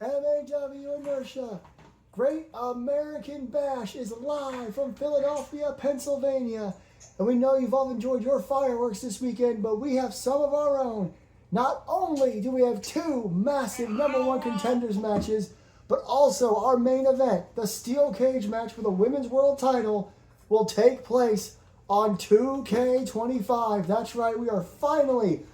MAW Inertia. Great American Bash is live from Philadelphia, Pennsylvania. And we know you've all enjoyed your fireworks this weekend, but we have some of our own. Not only do we have two massive #1 contenders matches, but also our main event, the steel cage match for the women's world title, will take place on 2K25. That's right, we are finally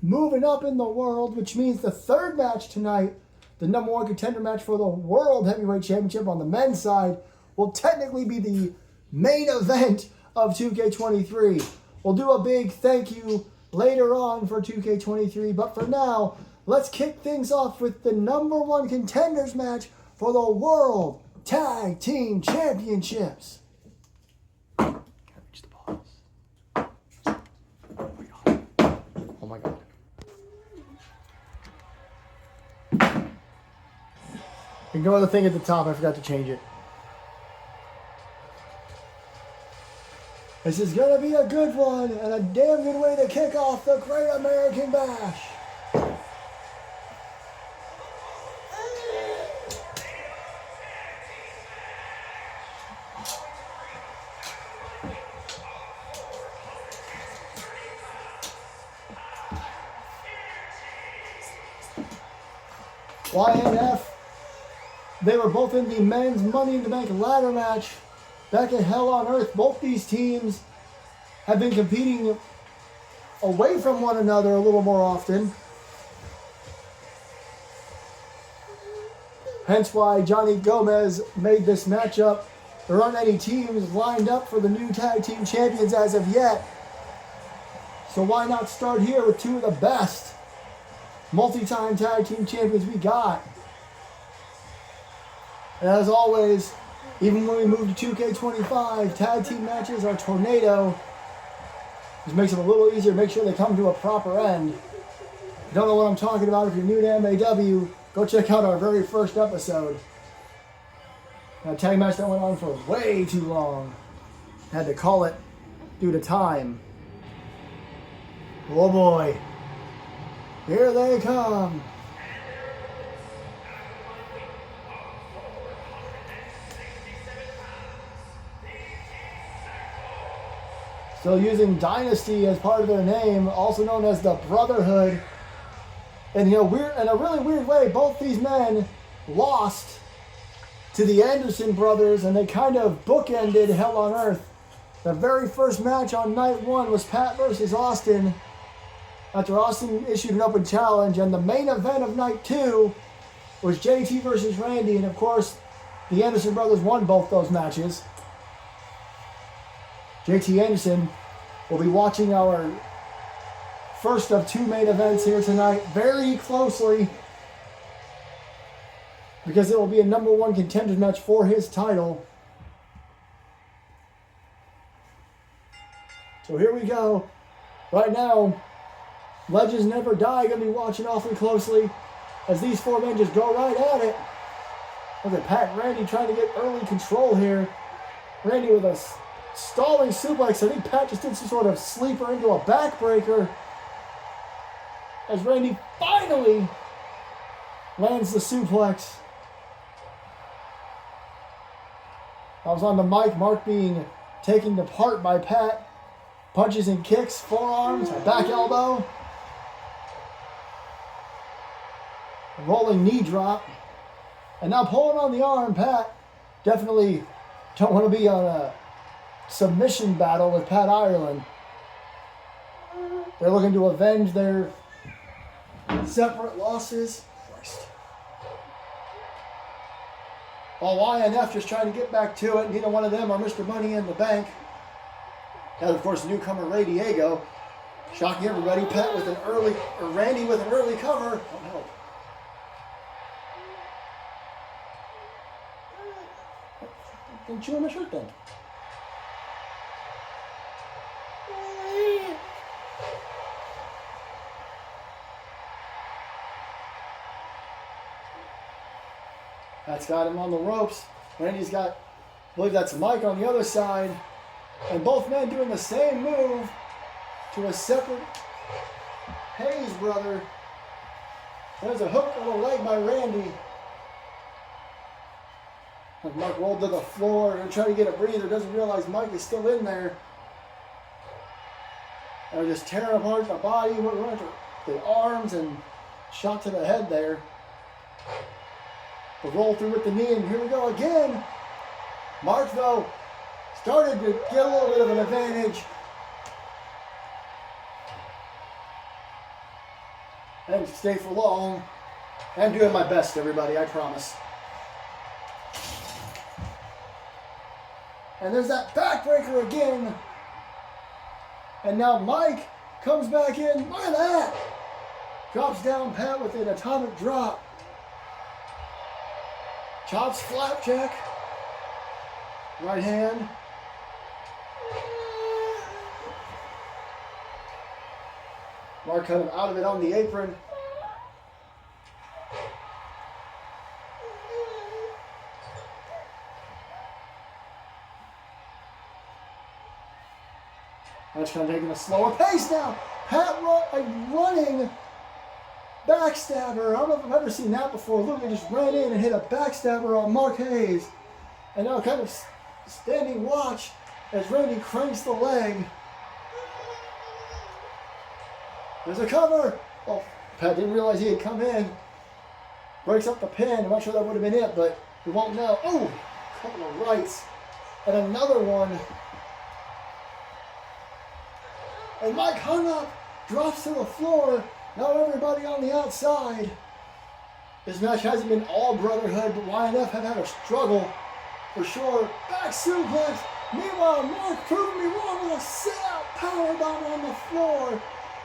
moving up in the world, which means the third match tonight, the #1 contender match for the World Heavyweight Championship on the men's side, will technically be the main event of 2K23. We'll do a big thank you later on for 2K23, but for now, let's kick things off with the #1 contenders match for the World Tag Team Championships. Can't reach the balls. Oh my god. Oh my god. Ignore the thing at the top, I forgot to change it. This is going to be a good one and a damn good way to kick off the Great American Bash. YNF, they were both in the men's Money in the Bank ladder match back at Hell on Earth. Both these teams have been competing away from one another a little more often. Hence why Johnny Gomez made this matchup. There aren't any teams lined up for the new tag team champions as of yet. So why not start here with two of the best multi-time tag team champions we got. And as always, even when we move to 2K25, tag team matches are tornado. Which makes it a little easier to make sure they come to a proper end. If you don't know what I'm talking about, if you're new to MAW, go check out our very first episode. A tag match that went on for way too long. Had to call it due to time. Oh boy. Here they come. Still using Dynasty as part of their name, also known as the Brotherhood. And in a really weird way, both these men lost to the Anderson brothers, and they kind of bookended Hell on Earth. The very first match on night one was Pat versus Austin, after Austin issued an open challenge, and the main event of night two was JT versus Randy, and of course, the Anderson brothers won both those matches. JT Anderson will be watching our first of two main events here tonight very closely, because it will be a #1 contenders match for his title. So here we go. Right now, Legends Never Die. Gonna be watching awfully closely as these four men just go right at it. Look at Pat and Randy trying to get early control here. Randy with a stalling suplex. I think Pat just did some sort of sleeper into a backbreaker as Randy finally lands the suplex. I was on the mic, Mark being taken apart by Pat. Punches and kicks, forearms, a back elbow. A rolling knee drop. And now pulling on the arm, Pat. Definitely don't want to be on a submission battle with Pat Ireland. They're looking to avenge their separate losses. Christ. While YNF just trying to get back to it, neither one of them are Mr. Money in the Bank. And of course, newcomer Ray Diego. Shocking everybody. Pat with an early, or Randy with an early cover. Oh no. Didn't chew on my shirt then. Pat's got him on the ropes. Randy's got, I believe that's Mike on the other side. And both men doing the same move to a separate Hayes brother. There's a hook on the leg by Randy. Mark rolled to the floor and trying to get a breather. Doesn't realize Mike is still in there. And just tearing apart the body, went after the arms and shot to the head there. The roll through with the knee, and here we go again. Mark, though, started to get a little bit of an advantage. I didn't stay for long. I'm doing my best, everybody, I promise. And there's that backbreaker again. And now Mike comes back in. Look at that. Drops down Pat with an atomic drop. Chops flapjack. Right hand. Mark kind of out of it on the apron. That's kind of taking a slower pace now. Pat running backstabber. I don't know if I've ever seen that before. Look, he just ran in and hit a backstabber on Mark Hayes. And now kind of standing watch as Randy cranks the leg. There's a cover. Oh, Pat didn't realize he had come in. Breaks up the pin. I'm not sure that would have been it, but we won't know. Oh, a couple of rights. And another one. And Mike hung up, drops to the floor. Now everybody on the outside. This match hasn't been all brotherhood, but YNF have had a struggle for sure. Back suplex. Meanwhile, Mark proving me wrong with a sit-out powerbomb on the floor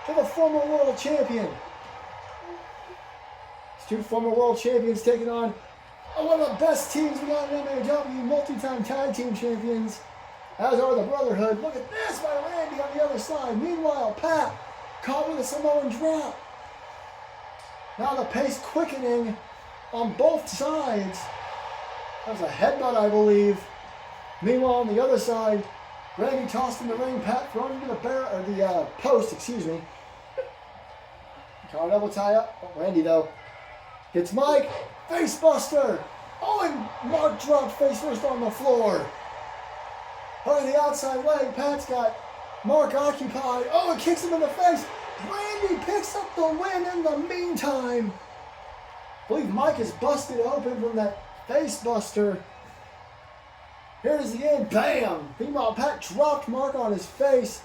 to the former world champion. These two former world champions taking on one of the best teams we got in MAW, multi-time tag team champions. As are the Brotherhood. Look at this by Randy on the other side. Meanwhile, Pat caught with a Samoan drop. Now the pace quickening on both sides. That was a headbutt, I believe. Meanwhile, on the other side, Randy tossed in the ring. Pat thrown into the post. Excuse me. Car double tie up. Oh, Randy though gets Mike. Face buster. Oh, and Mark dropped face first on the floor. On the outside leg, Pat's got Mark occupied. Oh, it kicks him in the face. Randy picks up the win in the meantime. I believe Mike is busted open from that face buster. Here's the end. Bam! Meanwhile, Pat dropped Mark on his face.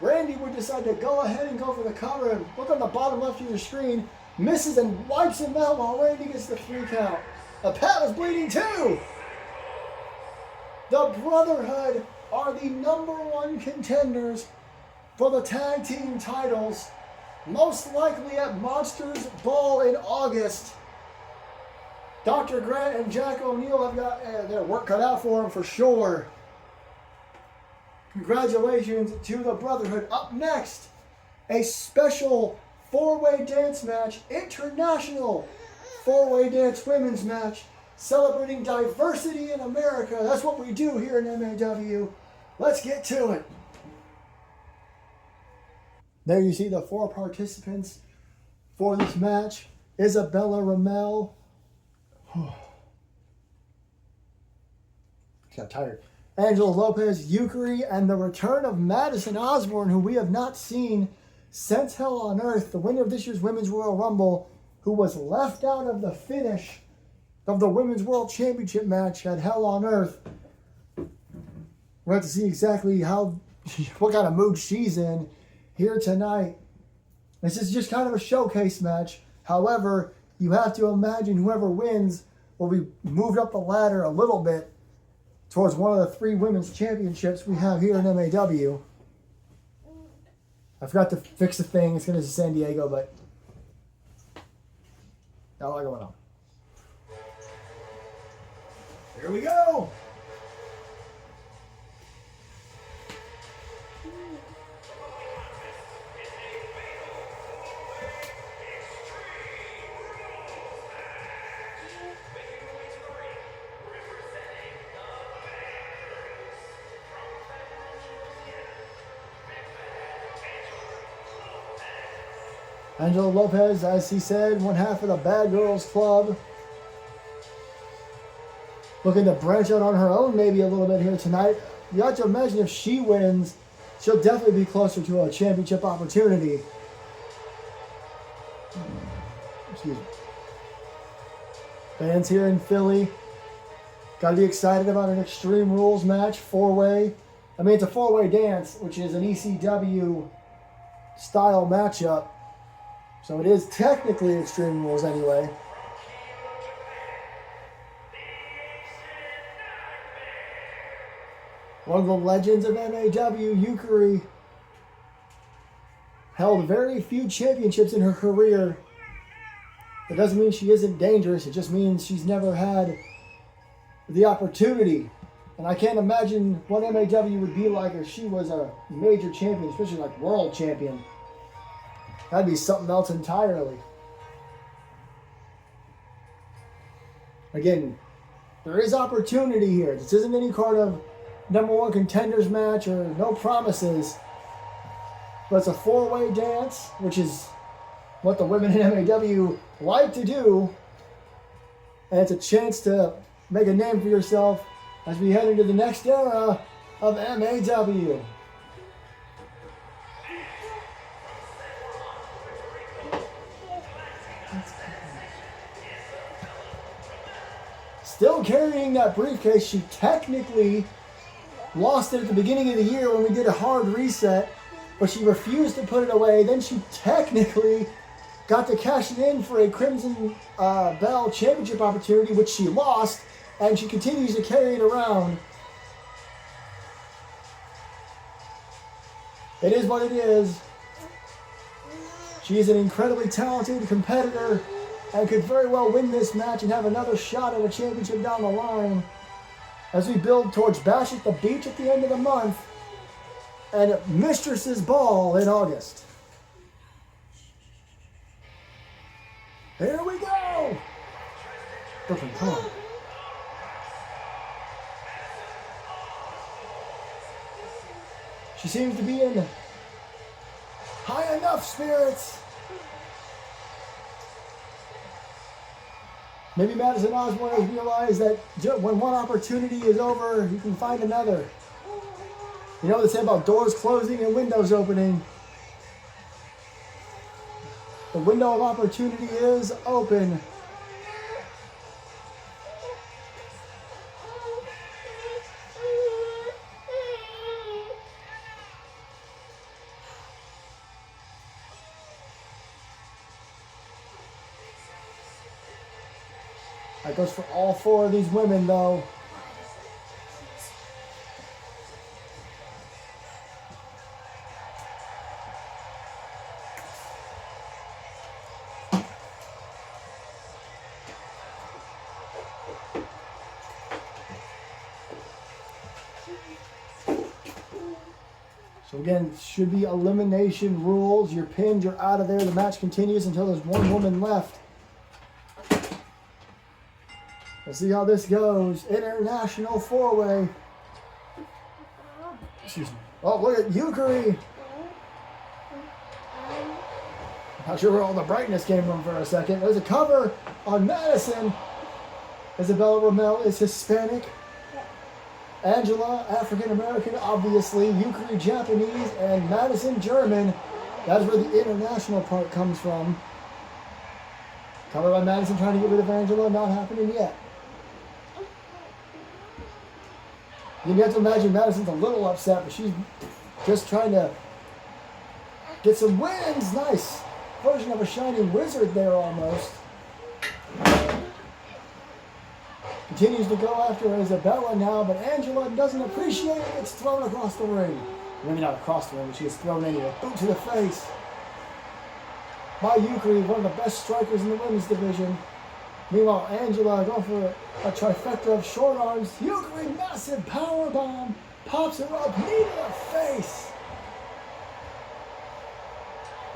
Randy would decide to go ahead and go for the cover. And look on the bottom left of your screen. Misses and wipes him out while Randy gets the 3 count. Pat was bleeding too. The Brotherhood are the #1 contenders for the tag team titles, most likely at Monsters Ball in August. Dr. Grant and Jack O'Neill have got their work cut out for them for sure. Congratulations to the Brotherhood. Up next, a special 4-way dance match, international 4-way dance women's match, celebrating diversity in America. That's what we do here in MAW. Let's get to it. There you see the 4 participants for this match. Isabella Ramel. Got tired. Angela Lopez, Yukari, and the return of Madison Osborne, who we have not seen since Hell on Earth, the winner of this year's Women's Royal Rumble, who was left out of the finish of the Women's World Championship match at Hell on Earth. We'll have to see exactly what kind of mood she's in here tonight. This is just kind of a showcase match. However, you have to imagine whoever wins will be moved up the ladder a little bit towards one of the 3 women's championships we have here in MAW. I forgot to fix the thing. It's going to San Diego, but not a lot going on. Here we go. Angela Lopez, as he said, one half of the Bad Girls Club. looking to branch out on her own maybe a little bit here tonight. You have to imagine if she wins, she'll definitely be closer to a championship opportunity. Excuse me. Fans here in Philly, got to be excited about an Extreme Rules match, four-way. I mean, it's a four-way dance, which is an ECW style matchup. So it is technically Extreme Rules anyway. One of the legends of MAW, Yukari, held very few championships in her career. It doesn't mean she isn't dangerous. It just means she's never had the opportunity. And I can't imagine what MAW would be like if she was a major champion, especially like world champion. That'd be something else entirely. Again, there is opportunity here. This isn't any kind of #1 contenders match or no promises. But it's a four-way dance, which is what the women in MAW like to do. And it's a chance to make a name for yourself as we head into the next era of MAW. Still carrying that briefcase. She technically lost it at the beginning of the year when we did a hard reset, but she refused to put it away. Then she technically got to cash it in for a Crimson Bell Championship opportunity, which she lost, and she continues to carry it around. It is what it is. She is an incredibly talented competitor and could very well win this match and have another shot at a championship down the line as we build towards Bash at the Beach at the end of the month and Mistress's Ball in August. Here we go! Brooklyn, come on. She seems to be in high enough spirits. Maybe Madison Osborne has realized that when one opportunity is over, you can find another. You know what they say about doors closing and windows opening? The window of opportunity is open. That goes for all four of these women, though. So again, should be elimination rules. You're pinned, you're out of there. The match continues until there's one woman left. We'll see how this goes. International four-way. Excuse me. Oh, look at Yukari. Not sure where all the brightness came from for a second. There's a cover on Madison. Isabella Romel is Hispanic. Angela, African-American, obviously. Yukari, Japanese. And Madison, German. That's where the international part comes from. Cover by Madison trying to get rid of Angela. Not happening yet. You have to imagine Madison's a little upset, but she's just trying to get some wins. Nice version of a Shining Wizard there almost. Continues to go after Isabella now, but Angela doesn't appreciate it. It's thrown across the ring. Maybe not across the ring, but she gets thrown anyway. Boot to the face. By Yukari, one of the best strikers in the women's division. Meanwhile, Angela going for a trifecta of short arms. Yukari, massive power bomb. Pops her up, knee to the face.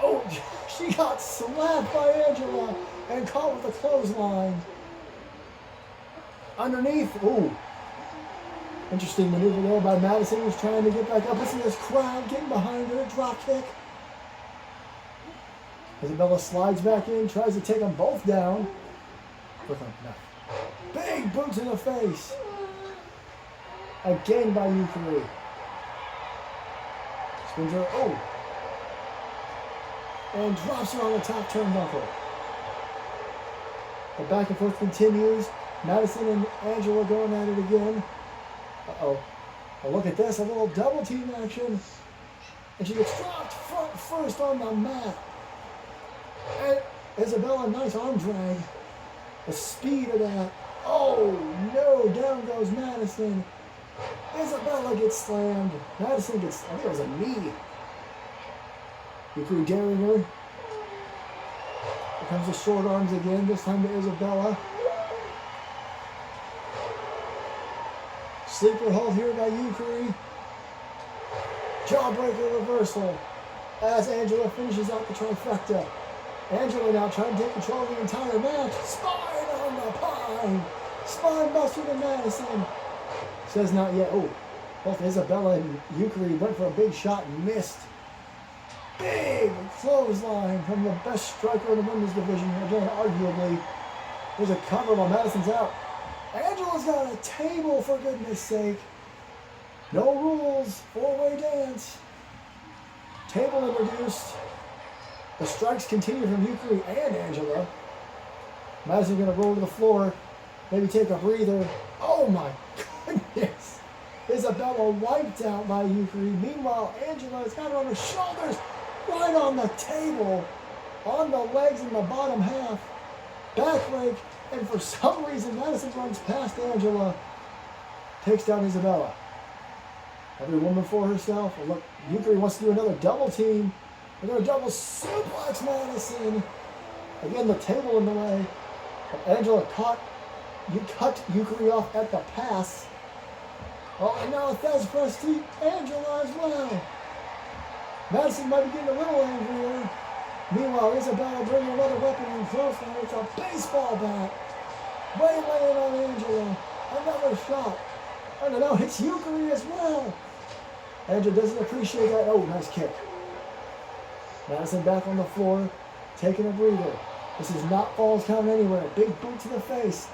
Oh, she got slapped by Angela and caught with a clothesline. Underneath, ooh. Interesting maneuver there by Madison, who's trying to get back up. Listen to this crowd getting behind her. Drop kick. Isabella slides back in, tries to take them both down. Big boot to the face. Again by Yukari. Spins her, oh. And drops her on the top turnbuckle. The back and forth continues. Madison and Angela going at it again. Uh-oh. Well, look at this, a little double team action. And she gets dropped front first on the mat. And Isabella, nice arm drag. The speed of that. Oh, no, down goes Madison. Isabella gets slammed. Madison gets, I think it was a knee. Yukari daring her. Here comes the short arms again, this time to Isabella. Sleeper hold here by Yukari. Jawbreaker reversal as Angela finishes out the trifecta. Angela now trying to take control of the entire match. Spine on the pine. Spine buster to Madison. Says not yet. Oh, both Isabella and Yukari went for a big shot and missed. Big clothesline from the best striker in the women's division. Again, arguably. There's a cover while Madison's out. Angela's got a table, for goodness sake. No rules. Four-way dance. Table introduced. The strikes continue from Yukari and Angela. Madison going to roll to the floor. Maybe take a breather. Oh my goodness. Isabella wiped out by Yukari. Meanwhile, Angela has got her on her shoulders. Right on the table. On the legs in the bottom half. Backrake. And for some reason, Madison runs past Angela. Takes down Isabella. Every woman for herself. Well, look, Yukari wants to do another double team. They're going to double suplex Madison. Again, the table in the way. But Angela cut Yukari off at the pass. Oh, and now a Thesz press to Angela as well. Madison might be getting a little angrier. Meanwhile, Isabella bringing another weapon in close, and it's a baseball bat. Waylaying on Angela. Another shot. And now hits Yukari as well. Angela doesn't appreciate that. Oh, nice kick. Madison back on the floor, taking a breather. This is not Falls Count anywhere. Big boot to the face.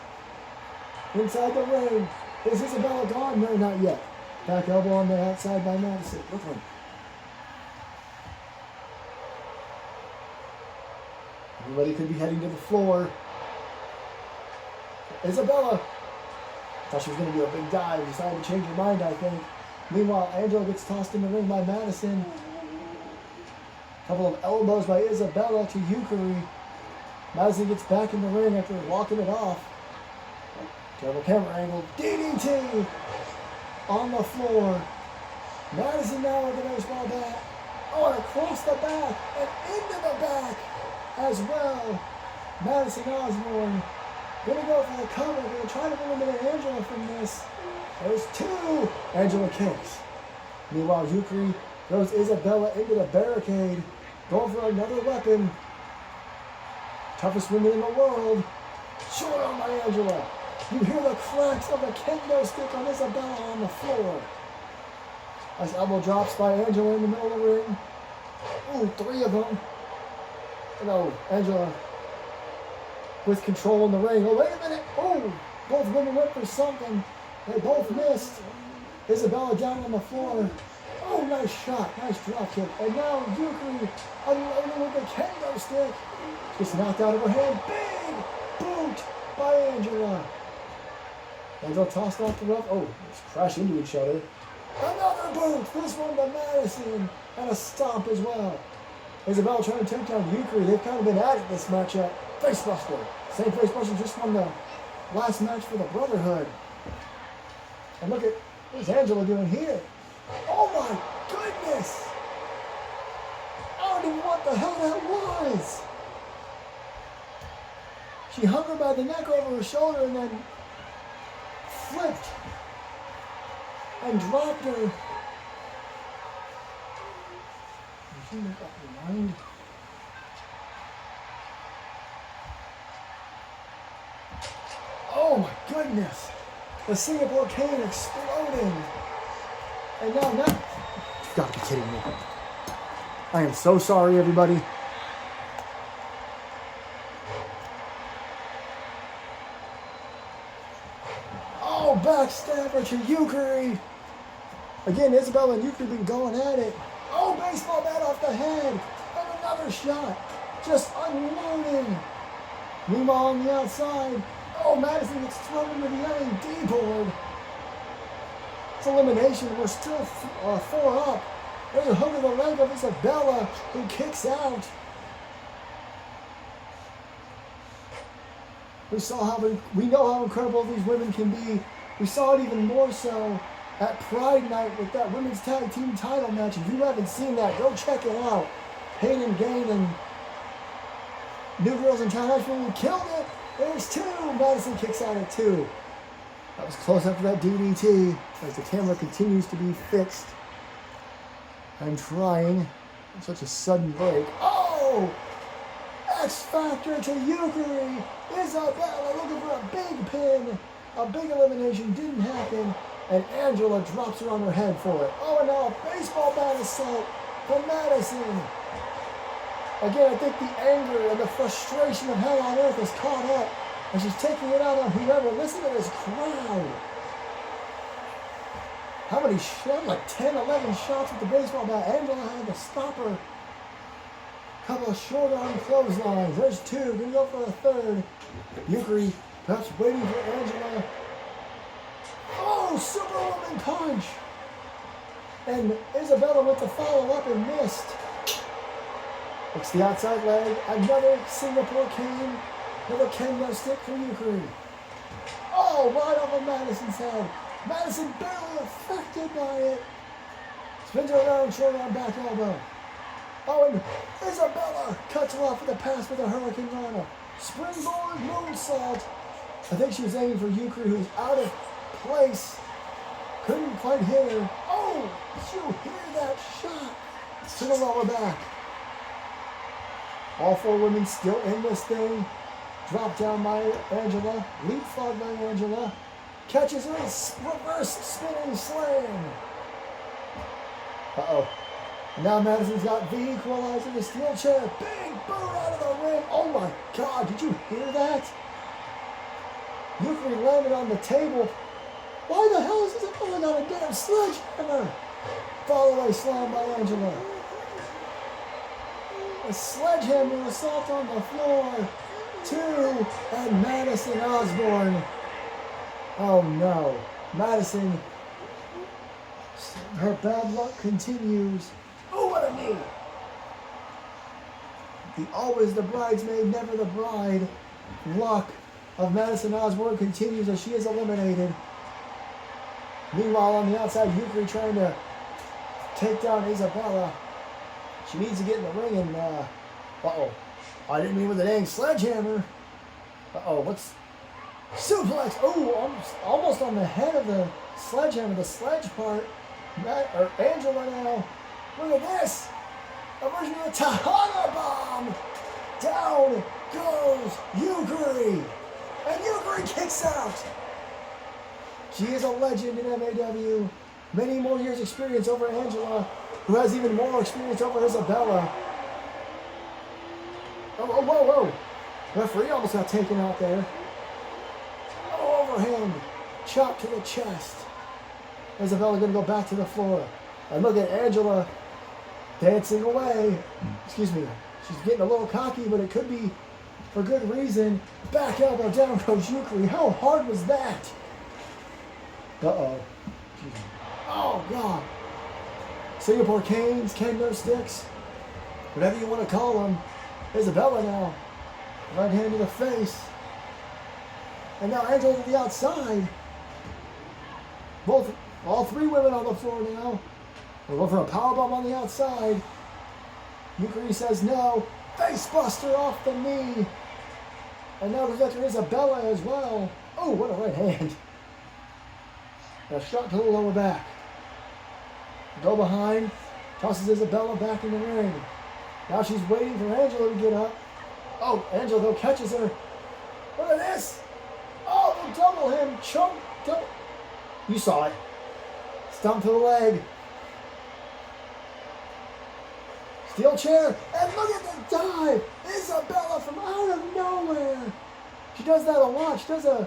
Inside the ring. Is Isabella gone? No, not yet. Back elbow on the outside by Madison. Brooklyn. Everybody could be heading to the floor. Isabella. Thought she was going to do a big dive. Decided to change her mind, I think. Meanwhile, Angela gets tossed in the ring by Madison. Couple of elbows by Isabella to Yukari. Madison gets back in the ring after walking it off. Terrible camera angle. DDT on the floor. Madison now with the baseball bat. Oh, and across the back and into the back as well. Madison Osborne gonna go for the cover. Gonna try to eliminate Angela from this. There's two. Angela kicks. Meanwhile, Yukari throws Isabella into the barricade. Going for another weapon. Toughest woman in the world. Short arm by Angela. You hear the cracks of the kendo stick on Isabella on the floor. Nice elbow drops by Angela in the middle of the ring. Ooh, three of them. No, Angela with control in the ring. Oh, wait a minute. Oh, both women went for something. They both missed. Isabella down on the floor. Oh, nice shot. Nice drop kick. And now Yukari unloading with the kendo stick. Just knocked out of her hand. Big boot by Angela. Angela tossed off the rough. Oh, let's crash into each other. Another boot. This one to Madison. And a stomp as well. Isabella trying to take down Yukari. They've kind of been at it this matchup. Facebuster. Same facebuster just won the last match for the Brotherhood. And look at what's Angela doing here. Oh my goodness! I don't even know what the hell that was. She hung her by the neck over her shoulder and then flipped and dropped her. Did she make up her mind? Oh my goodness! The Singapore cane exploding. And now, you've got to be kidding me. I am so sorry, everybody. Oh, backstabber to Yukari. Again, Isabella and Yukari been going at it. Oh, baseball bat off the head. And another shot. Just unloading. Meanwhile, on the outside, oh, Madison gets thrown into the LED board. It's elimination. We're still 4 up. There's a hook of the leg of Isabella, who kicks out. We know how incredible these women can be. We saw it even more so at Pride Night with that women's tag team title match. If you haven't seen that, go check it out. Pain and Gain and New Girls in Town Nashville killed it. There's 2. Madison kicks out at 2. That was close after that DDT as the camera continues to be fixed. I'm trying. Such a sudden break. Oh! X Factor to Yukari. Isabella looking for a big pin. A big elimination didn't happen. And Angela drops her on her head for it. Oh, and now a baseball bat assault from Madison. Again, I think the anger and the frustration of Hell on Earth has caught up. And she's taking it out on whoever. Listen to this crowd. How many shots? Like 10, 11 shots with the baseball bat. Angela had to stop her. Couple of short arm clotheslines. There's 2. Gonna go for a 3rd. Yukari perhaps waiting for Angela. Oh, Superwoman punch. And Isabella went to follow up and missed. It's the outside leg. Another Singapore cane. Another kendo stick for Yukari. Oh, right over Madison's head. Madison barely affected by it. Spins her around, short arm back elbow. Oh, and Isabella cuts her off with a pass with a Hurricane Rana. Springboard moonsault. I think she was aiming for Yukari, who was out of place. Couldn't quite hit her. Oh, did you hear that shot? To the lower back. All 4 women still in this thing. Drop down by Angela. Leapfrog by Angela. Catches her in reverse spinning slam. Uh-oh. Now Madison's got the equalizer, the steel chair. Big boot out of the ring. Oh my God, did you hear that? Yukari landed on the table. Why the hell is this going on a damn sledgehammer? Fall away slam by Angela. A sledgehammer assault on the floor. 2, and Madison Osborne. Oh no. Madison, her bad luck continues. Oh, what a knee. The always the bridesmaid, never the bride luck of Madison Osborne continues as she is eliminated. Meanwhile, on the outside, Yukari trying to take down Isabella. She needs to get in the ring and, uh-oh. I didn't mean with a dang sledgehammer. Uh-oh, what's... Suplex! Oh, almost on the head of the sledgehammer, the sledge part. Angela now. Look at this. A version of the Tahana Bomb. Down goes Yukari. And Yukari kicks out. She is a legend in MAW. Many more years experience over Angela, who has even more experience over Isabella. Oh, whoa, whoa. Referee almost got taken out there. Oh, overhand. Chop to the chest. Isabella going to go back to the floor. And look at Angela dancing away. Excuse me. She's getting a little cocky, but it could be for good reason. Back elbow down goes Yukari. How hard was that? Uh-oh. Oh, God. Singapore canes, kendo sticks, whatever you want to call them. Isabella now. Right hand to the face. And now Angela to the outside. All 3 women on the floor now. We're going for a powerbomb on the outside. Yukari says no. Face buster off the knee. And now goes after Isabella as well. Oh, what a right hand. And a shot to the lower back. Go behind. Tosses Isabella back in the ring. Now she's waiting for Angela to get up. Oh, Angela though catches her. Look at this. Oh, they'll double him. Choke. Double. You saw it. Stump to the leg. Steel chair. And look at the dive. Isabella from out of nowhere. She does that a lot. She does a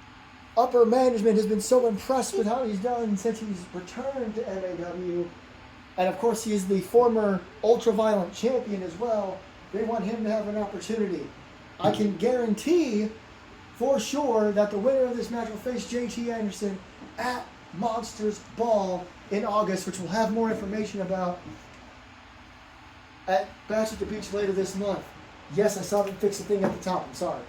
upper management has been so impressed with how he's done since he's returned to MAW. And of course, he is the former ultra-violent champion as well. They want him to have an opportunity. I can guarantee for sure that the winner of this match will face JT Anderson at Monsters Ball in August, which we'll have more information about at Bash at the Beach later this month. Yes, I saw them fix the thing at the top. I'm sorry.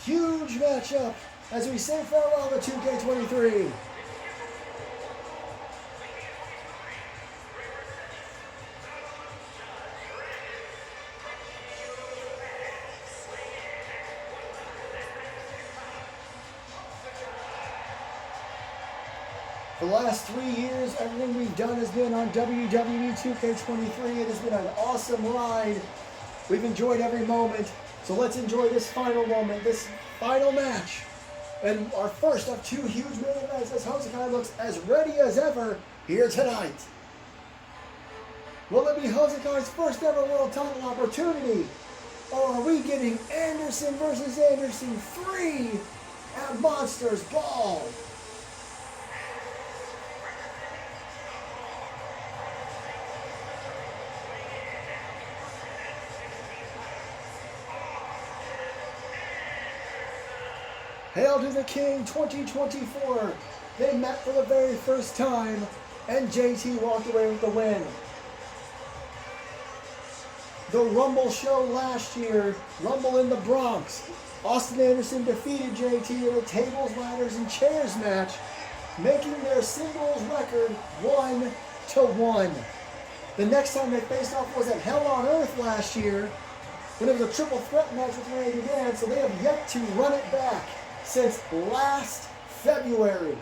Huge matchup as we say farewell to 2K23. The last 3 years, everything we've done has been on WWE 2K23. It has been an awesome ride. We've enjoyed every moment. So let's enjoy this final moment, this final match. And our first of 2 huge main events as Hosakai looks as ready as ever here tonight. Will it be Hosakai's first ever world title opportunity? Or are we getting Anderson versus Anderson 3 at Monsters Ball? Hail to the King 2024. They met for the very first time, and JT walked away with the win. The Rumble show last year, Rumble in the Bronx. Austin Anderson defeated JT in a tables, ladders, and chairs match, making their singles record 1-1. The next time they faced off was at Hell on Earth last year, when it was a triple threat match with Randy Dan, so they have yet to run it back since last February.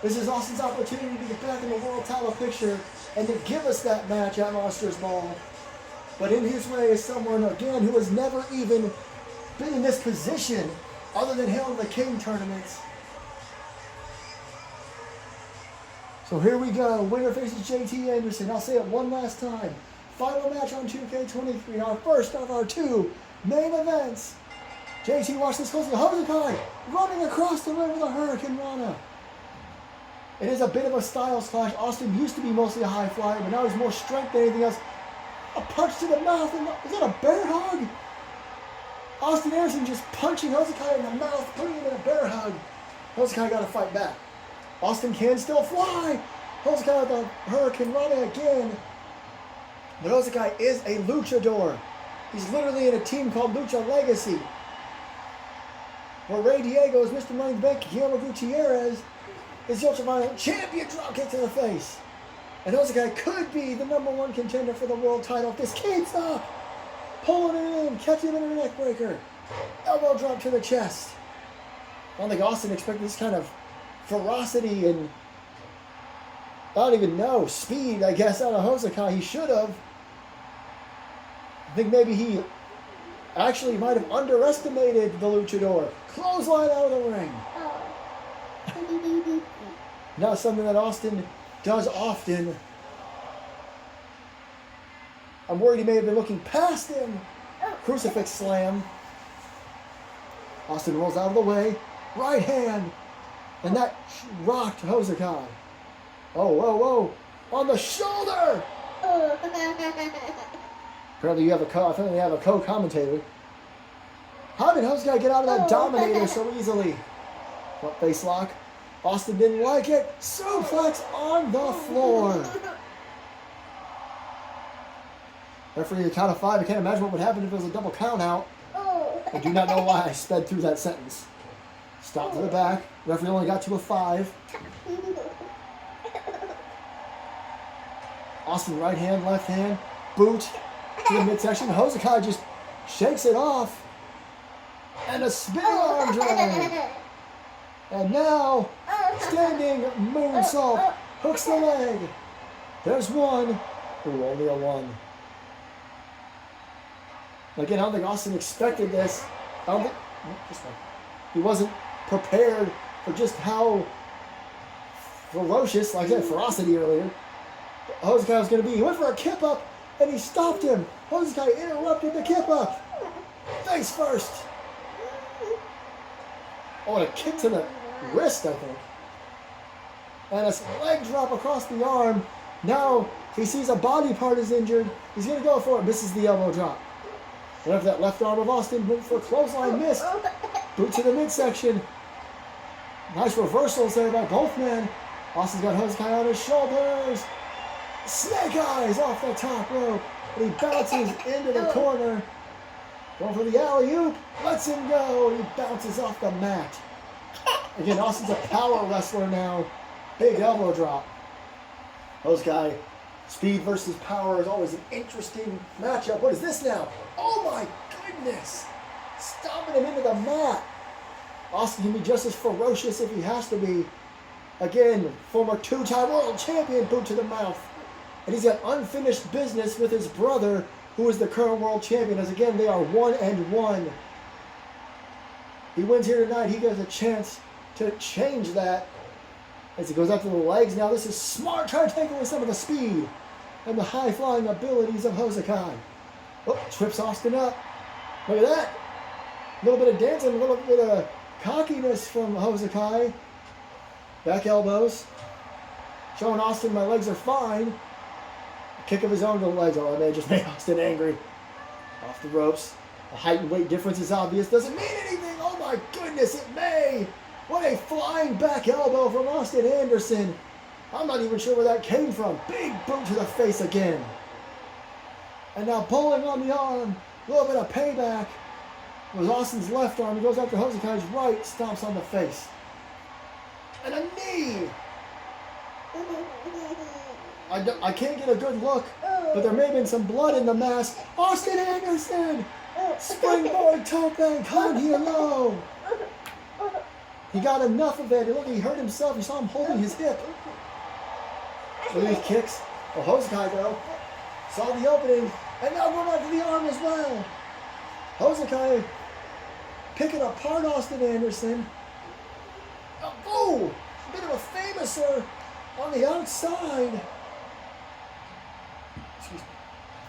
This is Austin's opportunity to get back in the world title picture and to give us that match at Monsters Ball. But in his way is someone, again, who has never even been in this position other than Hail to the King tournaments. So here we go. Winner faces JT Anderson. I'll say it one last time. Final match on 2K23. Our first of our 2 main events. JT, watch this closely. Hosakai running across the ring with a Hurricane Rana. It is a bit of a styles clash. Austin used to be mostly a high flyer, but now he's more strength than anything else. A punch to the mouth. Is that a bear hug? Austin Anderson just punching Hosakai in the mouth, putting him in a bear hug. Hosakai got to fight back. Austin can still fly. Hosakai with the Hurricane Rana again. But Hosakai is a luchador. He's literally in a team called Lucha Legacy, where Ray Diego is Mr. Money in the Bank, Guillermo Gutierrez is the ultra-violent champion, drop kick to the face. And Hosakai could be the #1 contender for the world title if this keeps up. Pulling it in, catching him in a neck breaker. Elbow drop to the chest. I don't think Austin expected this kind of ferocity and, I don't even know, speed, I guess, out of Hosakai. He should have. I think maybe he actually might have underestimated the luchador. Clothesline out of the ring. Not something that Austin does often. I'm worried he may have been looking past him. Crucifix slam. Austin rolls out of the way. Right hand. And that rocked Hosakai. Oh, whoa, whoa. On the shoulder. Apparently you have a co-commentator. How did Hosakai get out of that Dominator so easily? What, face lock? Austin didn't like it. Suplex on the floor. Referee, the count of 5. I can't imagine what would happen if it was a double count out. I do not know why I sped through that sentence. Stop to the back. Referee only got to a 5. Austin right hand, left hand. Boot to the midsection. Hosakai just shakes it off. And a spinning arm drag. And now, standing moonsault. Hooks the leg. There's one. Ooh, only a 1. Again, I don't think Austin expected this. I don't think, he wasn't prepared for just how ferocious, like I said, ferocity earlier, Hosakai was going to be. He went for a kip up, and he stopped him. Hosakai interrupted the kip up. Face first. Oh, and a kick to the wrist, I think. And a leg drop across the arm. Now he sees a body part is injured. He's going to go for it. Misses the elbow drop. Went up that left arm of Austin. Went for a clothesline. Missed. Boot to the midsection. Nice reversals there by both men. Austin's got Hosakai on his shoulders. Snake eyes off the top rope. And he bounces into the corner. Going for the alley-oop. Lets him go. He bounces off the mat. Again, Austin's a power wrestler now. Big elbow drop. Hosakai, speed versus power is always an interesting matchup. What is this now? Oh my goodness. Stomping him into the mat. Austin can be just as ferocious if he has to be. Again, former two-time world champion, boot to the mouth. And he's got unfinished business with his brother, who is the current world champion. As again, they are 1-1. He wins here tonight. He gets a chance to change that. As he goes up to the legs. Now this is smart, trying to take away some of the speed and the high-flying abilities of Hosakai. Oh, trips Austin up. Look at that. A little bit of dancing, a little bit of cockiness from Hosakai. Back elbows. Showing Austin my legs are fine. A kick of his own to the legs. Oh, that may just made Austin angry. Off the ropes. The height and weight difference is obvious. Doesn't mean anything. Oh my goodness, it may. What a flying back elbow from Austin Anderson. I'm not even sure where that came from. Big boot to the face again. And now pulling on the arm. A little bit of payback. It was Austin's left arm. He goes after Hosakai's right. Stomps on the face. And a knee. I can't get a good look, but there may have been some blood in the mask. Austin Anderson. Springboard tope con here low. He got enough of it. Look, he hurt himself. You saw him holding his hip. Look at these kicks. Well, Hosakai, though, saw the opening, and now going after the arm as well. Hosakai picking apart Austin Anderson. Oh, a bit of a famouser on the outside. Excuse me.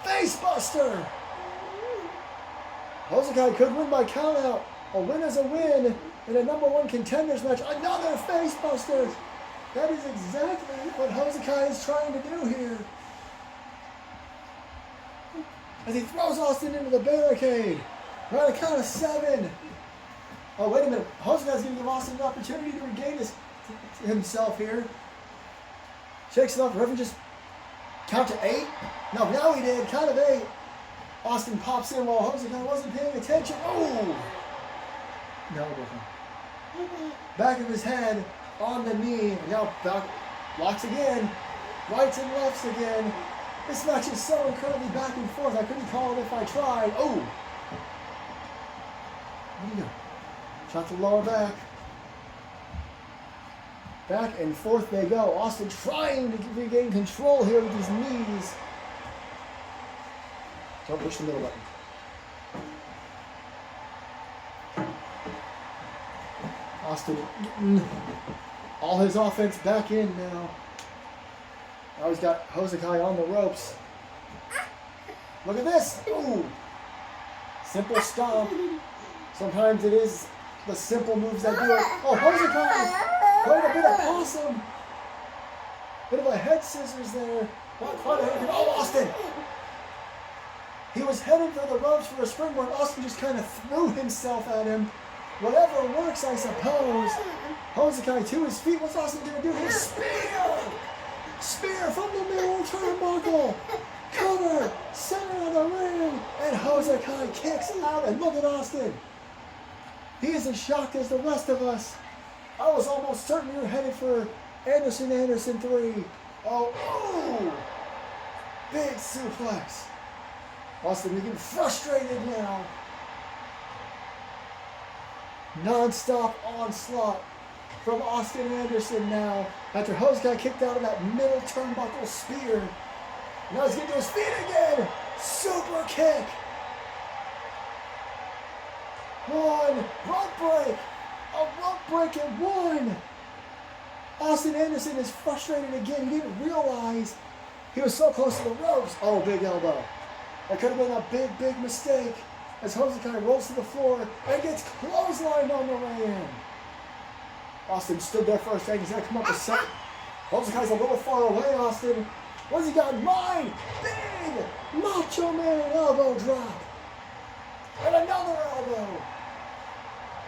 Face buster. Hosakai could win by countout. A win is a win. In a number one contenders match, another face buster. That is exactly what Hosakai is trying to do here. As he throws Austin into the barricade. We're on a count of 7. Oh, wait a minute. Hosakai's going to give Austin an opportunity to regain himself here. Shakes it off. Reverend just count to 8. No, now he did. Count of 8. Austin pops in while Hosakai wasn't paying attention. Oh! No, it wasn't. Back of his head on the knee. Now back, blocks again. Rights and lefts again. This match is so incredibly back and forth. I couldn't call it if I tried. Oh! What do you do? Shot to the lower back. Back and forth they go. Austin trying to regain control here with his knees. Don't push the middle button. Austin getting all his offense back in now. Now he's got Hosakai on the ropes. Look at this. Ooh. Simple stomp. Sometimes it is the simple moves that do it. Oh, Hosakai! Quite a bit of awesome. Bit of a head scissors there. Not quite a head. Oh, Austin! He was headed for the ropes for a springboard. Austin just kind of threw himself at him. Whatever works, I suppose. Hosakai to his feet. What's Austin going to do here? Spear! Spear from the middle turnbuckle. Cover. Center of the ring. And Hosakai kicks out. And look at Austin. He is as shocked as the rest of us. I was almost certain you were headed for Anderson 3. Oh. Big suplex. Austin getting frustrated now. Non-stop onslaught from Austin Anderson now. After Hosakai kicked out of that middle turnbuckle spear. Now he's getting to his feet again. Super kick. 1. Rope break. A rope break at 1. Austin Anderson is frustrated again. He didn't realize He was so close to the ropes. Oh, big elbow. That could have been a big, big mistake as Hosakai rolls to the floor and gets clotheslined on the way in. Austin stood there for a second. He's going to come up a second. Hosakai's a little far away, Austin. What's he got in mind? Big Macho Man elbow drop. And another elbow.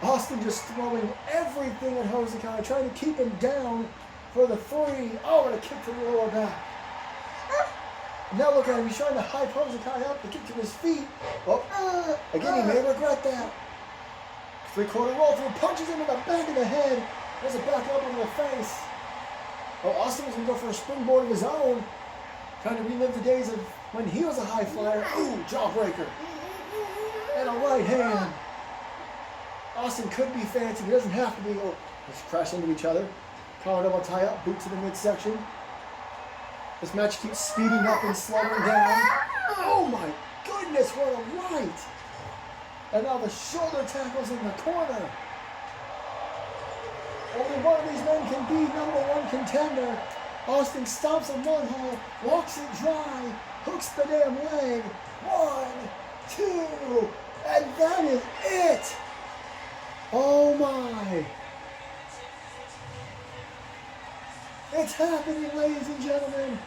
Austin just throwing everything at Hosakai, trying to keep him down for the 3. Oh, and a kick to the lower back. Now look at him. He's trying to hype Hosakai up to kick to his feet. Oh, again, he may regret that. 3-quarter roll through, punches him in the back of the head. There's a back elbow in the face. Oh, Austin was going to go for a springboard of his own. Trying to relive the days of when he was a high flyer. Ooh, jawbreaker. And a right hand. Austin could be fancy, but he doesn't have to be. Oh, let's crash into each other. Collar double tie up, boot to the midsection. This match keeps speeding up and slowing down. Oh my goodness, what a right! And now the shoulder tackles in the corner. Only one of these men can be #1 contender. Austin stomps on one hole, walks it dry, hooks the damn leg. 1, 2, and that is it! Oh my! It's happening, ladies and gentlemen.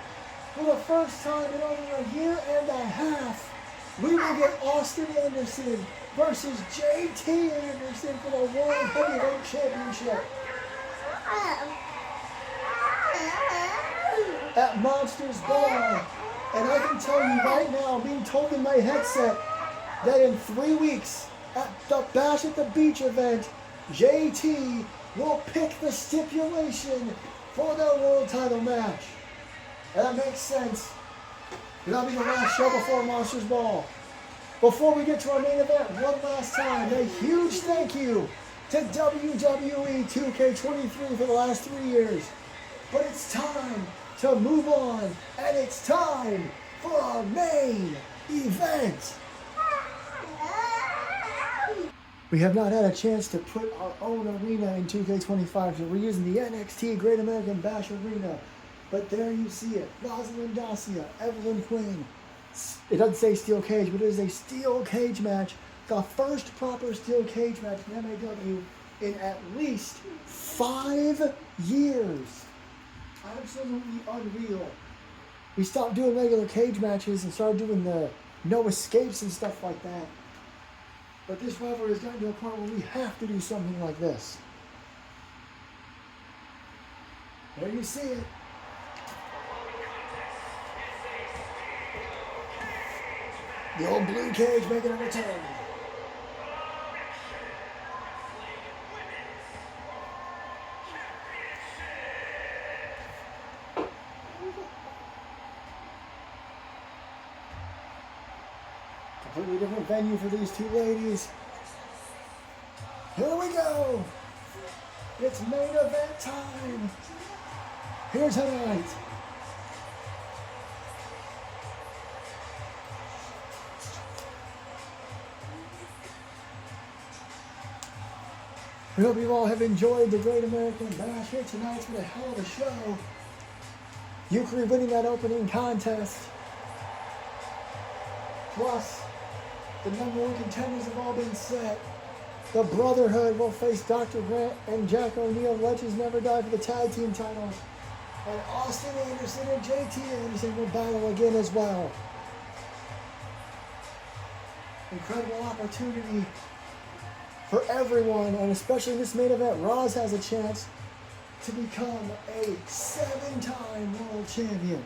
For the first time in over a year and a half, we will get Austin Anderson versus JT Anderson for the World Heavyweight Championship at Monsters Ball. And I can tell you right now, I'm being told in my headset that in 3 weeks at the Bash at the Beach event, JT will pick the stipulation for their world title match. And that makes sense. That'll be the last show before Monsters Ball. Before we get to our main event, one last time, a huge thank you to WWE 2K23 for the last 3 years. But it's time to move on, and it's time for our main event. We have not had a chance to put our own arena in 2K25, so we're using the NXT Great American Bash Arena. But there you see it. Rosalind Dacia, Evelyn Quinn. It doesn't say steel cage, but it is a steel cage match. The first proper steel cage match in MAW in at least 5 years. Absolutely unreal. We stopped doing regular cage matches and started doing the no escapes and stuff like that. But this rivalry has gotten to a point where we have to do something like this. There you see it. The old blue cage making a return. Completely different venue for these two ladies. Here we go. It's main event time. Here tonight. We hope you all have enjoyed the Great American Bash here tonight. It's been a hell of a show. Yukari winning that opening contest. Plus, the #1 contenders have all been set. The Brotherhood will face Dr. Grant and Jack O'Neal. Legends Never Die for the tag team titles. And Austin Anderson and JT Anderson will battle again as well. Incredible opportunity for everyone, and especially in this main event, Roz has a chance to become a 7-time world champion.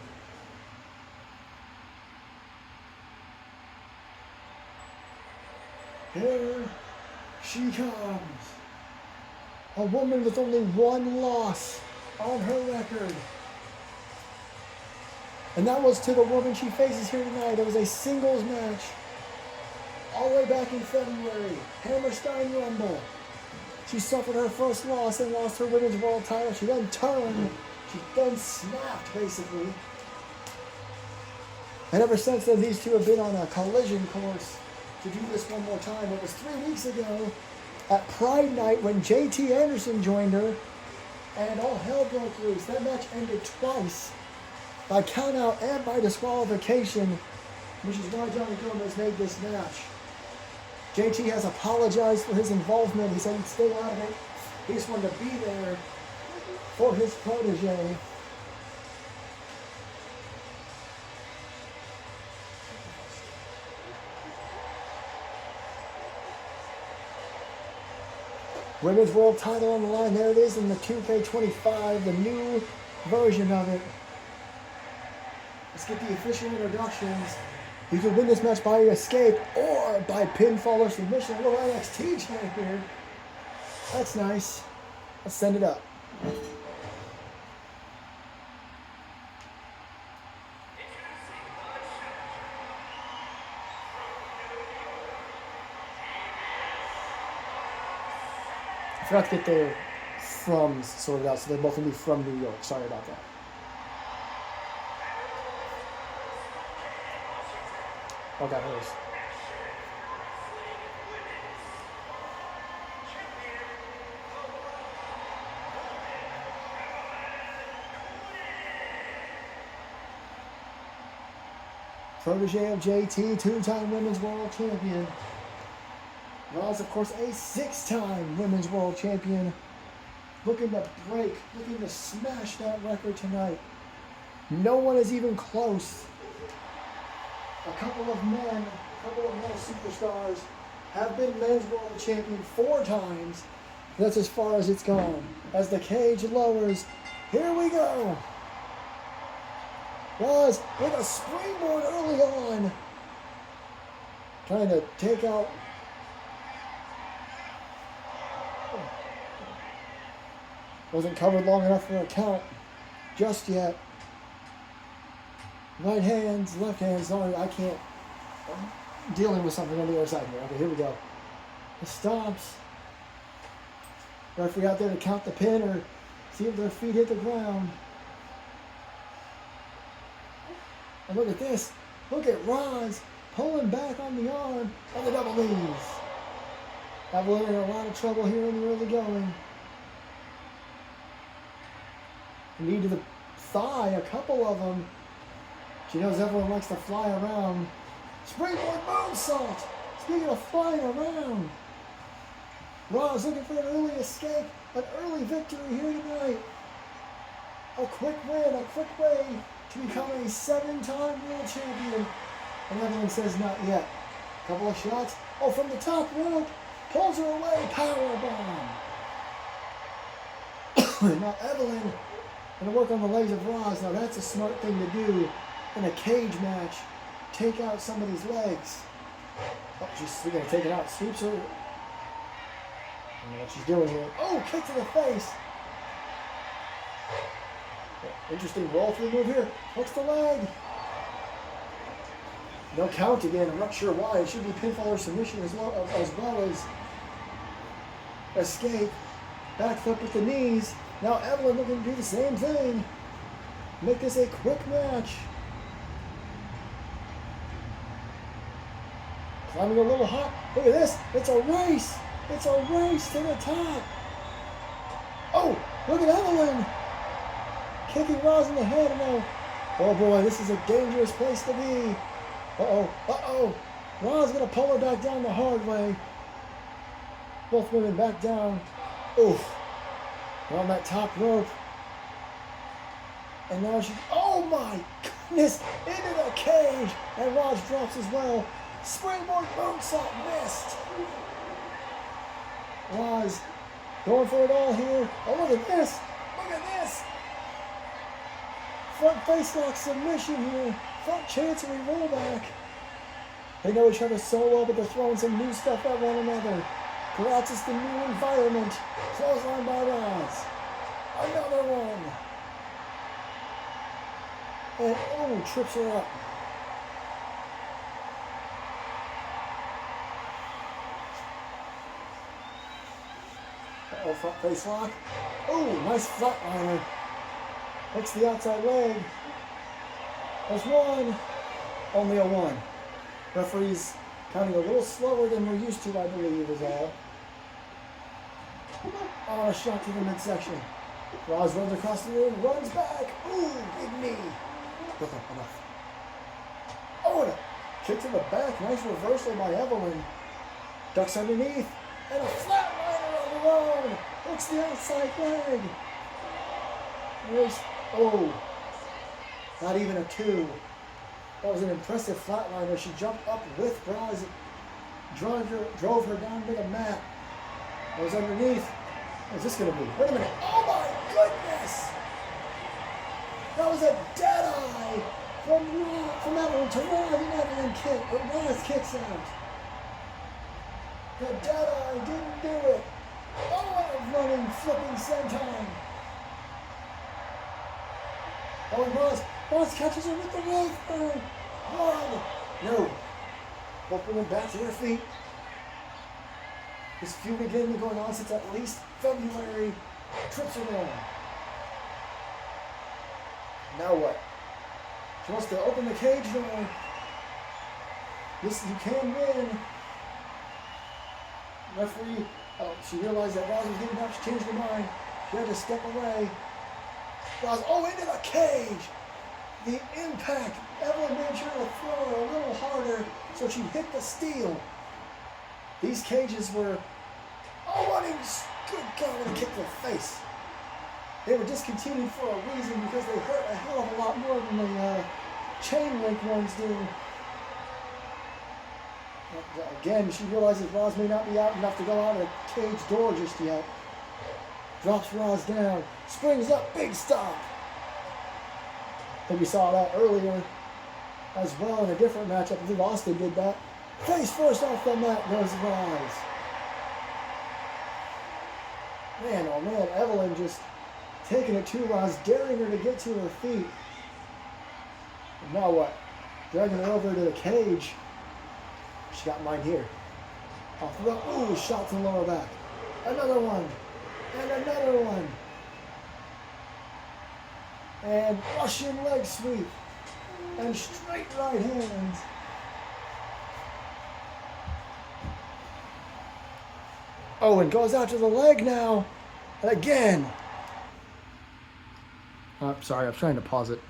Here she comes. A woman with only 1 loss on her record. And that was to the woman she faces here tonight. It was a singles match all the way back in February. Hammerstein Rumble. She suffered her first loss and lost her women's world title. She then turned. She then snapped, basically. And ever since then, these two have been on a collision course to do this one more time. It was 3 weeks ago at Pride Night when JT Anderson joined her, and all hell broke loose. That match ended twice. by countout and by disqualification, which is why Johnny Gomez made this match. JT has apologized for his involvement. He said he'd stay out of it. He just wanted to be there for his protege. Women's World title on the line. There it is in the 2K25, the new version of it. Let's get the official introductions. You can win this match by escape or by pinfall or submission. A little NXT chant here. That's nice. Let's send it up. I forgot to get their froms sorted out, so they're both going to be from New York. Sorry about that. Oh, got hers. Protege of JT, two-time Women's World Champion. Raw's, of course, a six-time Women's World Champion. Looking to break, looking to smash that record tonight. No one is even close. A couple of men, a couple of male superstars have been Men's World Champion 4 times. That's as far as it's gone. As the cage lowers, here we go. Raw's with a springboard early on. Trying to take out. Wasn't covered long enough for a count just yet. Right hands, left hands. Sorry, I can't. I'm dealing with something on the other side here. Okay, here we go. The stomps. Referee out there to count the pin or see if their feet hit the ground. And look at this. Look at Roz pulling back on the arm on the double knees. Evelyn in a lot of trouble here in the early going. Knee to the thigh, a couple of them. She knows everyone likes to fly around. Springboard moonsault. Speaking of flying around, Raw's looking for an early escape, an early victory here tonight. A quick win, a quick way to become a 7-time world champion. And Evelyn says not yet. Couple of shots. Oh, from the top rope. Pulls her away. Powerbomb. Now Evelyn going to work on the legs of Roz. Now that's a smart thing to do in a cage match. Take out somebody's legs. Oh, she's going to take it out. Sweeps her. I don't know what she's doing here. Oh, kick to the face. Interesting roll through move here. Hooks the leg. No count again. I'm not sure why. It should be pinfall or submission as well as escape. Back flip with the knees. Now Evelyn looking to do the same thing. Make this a quick match. Climbing a little hot. Look at this. It's a race. It's a race to the top. Oh, look at Evelyn. Kicking Roz in the head. No. Oh boy, this is a dangerous place to be. Uh-oh. Uh-oh. Roz going to pull her back down the hard way. Both women back down. Oof. On that top rope. And now she, oh my goodness, into the cage. And Roz drops as well. Springboard moonsault missed. Roz going for it all here. Oh, look at this. Look at this. Front face lock submission here. Front chancery rollback. They know each other so well, but they're throwing some new stuff at one another. Perhaps it's the new environment. Clothesline by Roz. Another one. And oh, trips her up. Uh-oh, front face lock. Oh, nice flatliner. Hits the outside leg. There's one. Only a one. Referee's counting a little slower than we're used to, I believe, is all. Oh, a shot to the midsection. Roz runs across the room, runs back. Ooh, big knee. Okay, enough. Oh, and a kick to the back. Nice reversal by Evelyn. Ducks underneath. And a flatliner on the own. Hooks the outside leg. Oh, not even a 2. That was an impressive flatliner. She jumped up with Roz, drove her down to the mat. That was underneath. What's this going to be? Wait a minute. Oh my goodness! That was a dead eye from Evelyn to Roz, and Evelyn kick. But Roz kicks out. The dead eye didn't do it. Oh, a running, flipping senton. Oh, and Roz catches her with the leg burn. One. No. Open them back to their feet. This feud again been going on since at least February. Trips her down. Now what? She wants to open the cage door. This, you can win. Referee, she realized that Roz was getting up. She changed her mind. She had to step away. Roz, into the cage. The impact. Evelyn made sure to throw her a little harder so she hit the steel. These cages were, good God, what a kick to the face. They were discontinued for a reason because they hurt a hell of a lot more than the chain link ones do. Again, she realizes Roz may not be out enough to go out of the cage door just yet. Drops Roz down, springs up, big stop. I think we saw that earlier as well in a different matchup. I believe Austin did that. Face first off the mat goes Roz. Man, oh man, Evelyn just taking it to Roz, daring her to get to her feet. And now what? Dragging her over to the cage. She got mine here. Off the rope. Ooh, shot to the lower back. Another one. And another one. And Russian leg sweep. And straight right hand. Oh, and goes out to the leg now. And again. Sorry, I'm trying to pause it.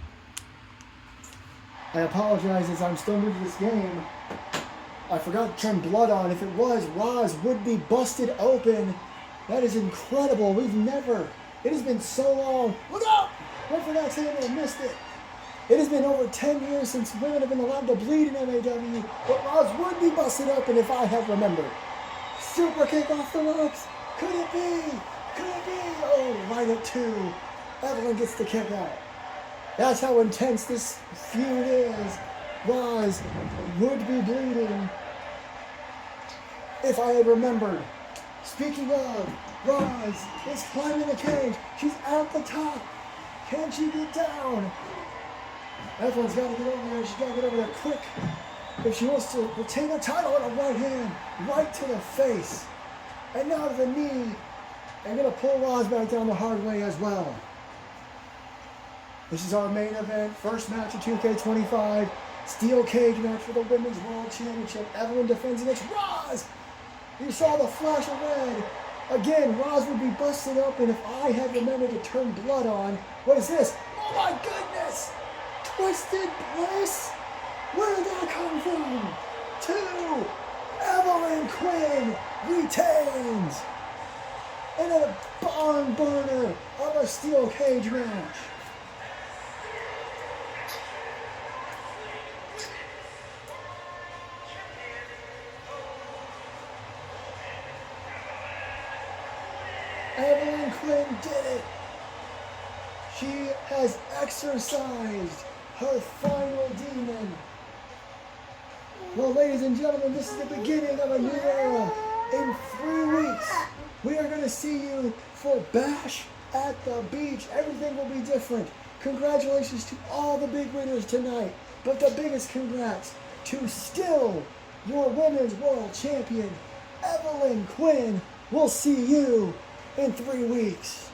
I apologize as I'm still new to this game. I forgot to turn blood on. If it was, Roz would be busted open. That is incredible. It has been so long. Look out! Went for that accident and missed it. It has been over 10 years since women have been allowed to bleed in MAW, but Roz would be busted open if I have remembered. Super kick off the ropes. Could it be? Could it be? Oh, right at 2. Evelyn gets the kick out. That's how intense this feud is. Roz would be bleeding if I had remembered. Speaking of, Roz is climbing the cage. She's at the top. Can she get down? Evelyn's got to get over there. She's got to get over there quick if she wants to retain her title in a right hand, right to the face. And now to the knee. And going to pull Roz back down the hard way as well. This is our main event. First match of 2K25. Steel cage match for the Women's World Championship. Evelyn defends against Roz. You saw the flash of red. Again, Roz would be busted open if I had remembered to turn blood on. What is this? Oh my goodness! Twisted Bliss? Where did that come from? 2. Evelyn Quinn retains. And a barn burner of a steel cage match. Evelyn Quinn did it. She has exercised her final demon. Well, ladies and gentlemen, this is the beginning of a new era. In 3 weeks, we are going to see you for Bash at the Beach. Everything will be different. Congratulations to all the big winners tonight. But the biggest congrats to still your Women's World Champion, Evelyn Quinn. We'll see you in 3 weeks.